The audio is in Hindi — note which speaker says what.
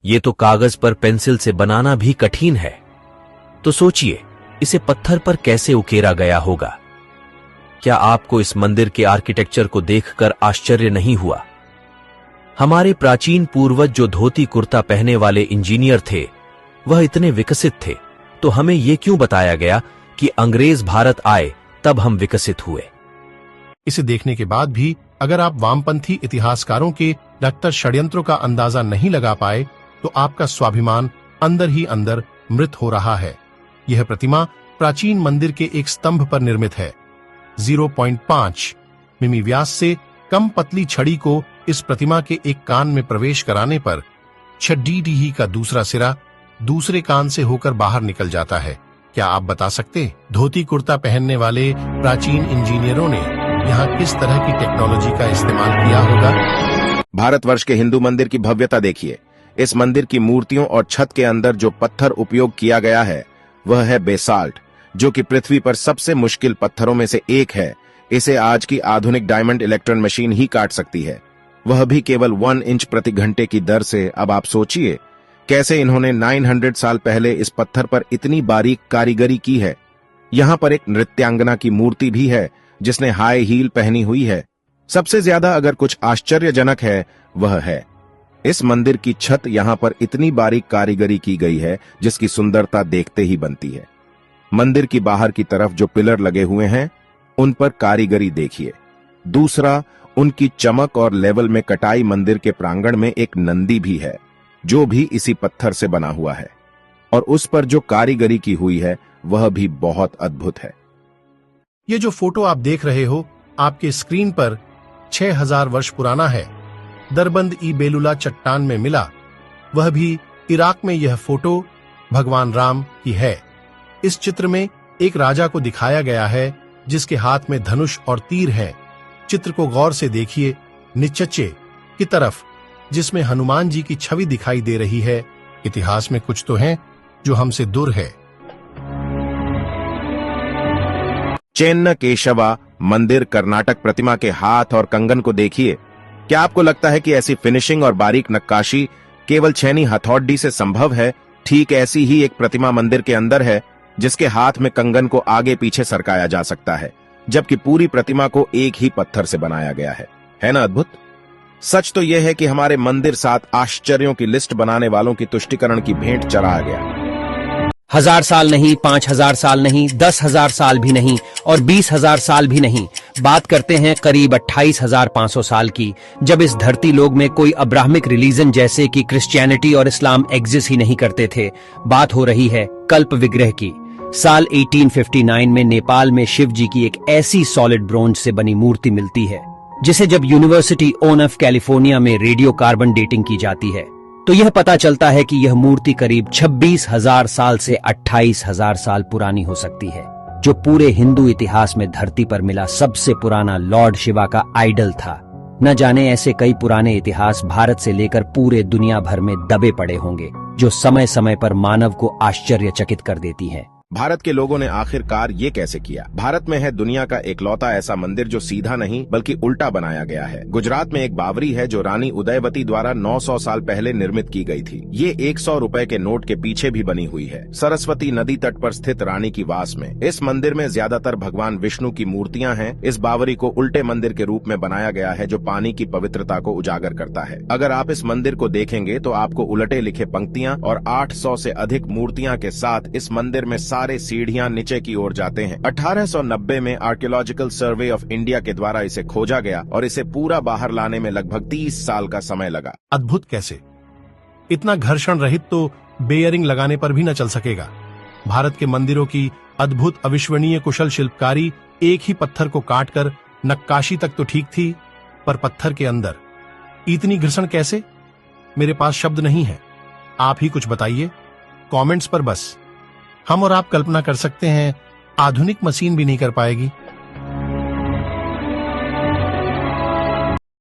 Speaker 1: ये तो कागज पर पेंसिल से बनाना भी कठिन है, तो सोचिए इसे पत्थर पर कैसे उकेरा गया होगा। क्या आपको इस मंदिर के आर्किटेक्चर को देखकर आश्चर्य नहीं हुआ? हमारे प्राचीन पूर्वज जो धोती कुर्ता पहने वाले इंजीनियर थे, वह इतने विकसित थे, तो हमें यह क्यों बताया गया कि अंग्रेज भारत आए तब हम विकसित हुए?
Speaker 2: इसे देखने के बाद भी अगर आप वामपंथी इतिहासकारों के डॉक्टर षड्यंत्रों का अंदाजा नहीं लगा पाए, तो आपका स्वाभिमान अंदर ही अंदर मृत हो रहा है। यह प्रतिमा प्राचीन मंदिर के एक स्तंभ पर निर्मित है। 0.5 मिमी व्यास से कम पतली छड़ी को इस प्रतिमा के एक कान में प्रवेश कराने पर छड़ी का दूसरा सिरा दूसरे कान से होकर बाहर निकल जाता है। क्या आप बता सकते धोती कुर्ता पहनने वाले प्राचीन इंजीनियरों ने यहाँ किस तरह की टेक्नोलॉजी का इस्तेमाल किया होगा?
Speaker 3: भारतवर्ष के हिंदू मंदिर की भव्यता देखिए। इस मंदिर की मूर्तियों और छत के अंदर जो पत्थर उपयोग किया गया है वह है बेसाल्ट, जो कि पृथ्वी पर सबसे मुश्किल पत्थरों में से एक है। इसे आज की आधुनिक डायमंड इलेक्ट्रॉन मशीन ही काट सकती है, वह भी केवल 1 इंच प्रति घंटे की दर से। अब आप सोचिए कैसे इन्होंने 900 साल पहले इस पत्थर पर इतनी बारीक कारीगरी की है। यहाँ पर एक नृत्यांगना की मूर्ति भी है जिसने हाई हील पहनी हुई है। सबसे ज्यादा अगर कुछ आश्चर्यजनक है वह है इस मंदिर की छत। यहाँ पर इतनी बारीक कारीगरी की गई है जिसकी सुंदरता देखते ही बनती है। मंदिर की बाहर की तरफ जो पिलर लगे हुए हैं उन पर कारीगरी देखिए। दूसरा, उनकी चमक और लेवल में कटाई। मंदिर के प्रांगण में एक नंदी भी है जो भी इसी पत्थर से बना हुआ है, और उस पर जो कारीगरी की हुई है वह भी बहुत अद्भुत है।
Speaker 2: ये जो फोटो आप देख रहे हो आपके स्क्रीन पर 6000 वर्ष पुराना है। दरबंद ई बेलुला चट्टान में मिला, वह भी इराक में। यह फोटो भगवान राम की है। इस चित्र में एक राजा को दिखाया गया है जिसके हाथ में धनुष और तीर है। चित्र को गौर से देखिए, नीचे की तरफ जिसमें हनुमान जी की छवि दिखाई दे रही है। इतिहास में कुछ तो है जो हमसे दूर है।
Speaker 3: चेन्न केशवा मंदिर कर्नाटक प्रतिमा के हाथ और कंगन को देखिए। क्या आपको लगता है कि ऐसी फिनिशिंग और बारीक नक्काशी केवल छेनी हथौड़ी से संभव है? ठीक ऐसी ही एक प्रतिमा मंदिर के अंदर है जिसके हाथ में कंगन को आगे पीछे सरकाया जा सकता है, जबकि पूरी प्रतिमा को एक ही पत्थर से बनाया गया है ना अद्भुत? सच तो यह है कि हमारे मंदिर 7 आश्चर्यों की लिस्ट बनाने वालों की तुष्टिकरण की भेंट चढ़ा गया।
Speaker 4: 1000 साल नहीं, 5000 साल नहीं, 10,000 साल भी नहीं और 20,000 साल भी नहीं। बात करते हैं करीब 28,500 साल की, जब इस धरती लोक में कोई अब्राहमिक रिलीजन जैसे कि क्रिश्चियनिटी और इस्लाम एग्जिस्ट ही नहीं करते थे। बात हो रही है कल्प विग्रह की। साल 1859 में नेपाल में शिव जी की एक ऐसी सॉलिड ब्रोंज से बनी मूर्ति मिलती है जिसे जब यूनिवर्सिटी ऑफ कैलिफोर्निया में रेडियो कार्बन डेटिंग की जाती है तो यह पता चलता है कि यह मूर्ति करीब 26,000 साल से 28,000 साल पुरानी हो सकती है, जो पूरे हिंदू इतिहास में धरती पर मिला सबसे पुराना लॉर्ड शिवा का आइडल था। न जाने ऐसे कई पुराने इतिहास भारत से लेकर पूरे दुनिया भर में दबे पड़े होंगे जो समय समय पर मानव को आश्चर्यचकित कर देती हैं।
Speaker 3: भारत के लोगों ने आखिरकार ये कैसे किया? भारत में है दुनिया का एकलौता ऐसा मंदिर जो सीधा नहीं बल्कि उल्टा बनाया गया है। गुजरात में एक बावरी है जो रानी उदयवती द्वारा 900 साल पहले निर्मित की गई थी। ये 100 रुपए के नोट के पीछे भी बनी हुई है, सरस्वती नदी तट पर स्थित रानी की वास में। इस मंदिर में ज्यादातर भगवान विष्णु की मूर्तियां हैं। इस बावरी को उल्टे मंदिर के रूप में बनाया गया है जो पानी की पवित्रता को उजागर करता है। अगर आप इस मंदिर को देखेंगे तो आपको उलटे लिखे पंक्तियां और 800 से अधिक मूर्तियां के साथ इस मंदिर में सारे सीढ़ियां नीचे की ओर जाते हैं। 1890 में आर्कियोलॉजिकल सर्वे ऑफ इंडिया के द्वारा इसे खोजा गया और इसे पूरा बाहर लाने में लगभग 30 साल का समय लगा।
Speaker 2: अद्भुत कैसे? इतना घर्षण रहित तो बेयरिंग लगाने पर भी न चल सकेगा। भारत के मंदिरों की अद्भुत अविश्वनीय कुशल शिल्पकारी एक ही पत्थर को काटकर नक्काशी तक तो ठीक थी, पर पत्थर के अंदर इतनी घर्षण कैसे? मेरे पास शब्द नहीं है, आप ही कुछ बताइए कमेंट्स पर। बस हम और आप कल्पना कर सकते हैं, आधुनिक मशीन भी नहीं कर पाएगी।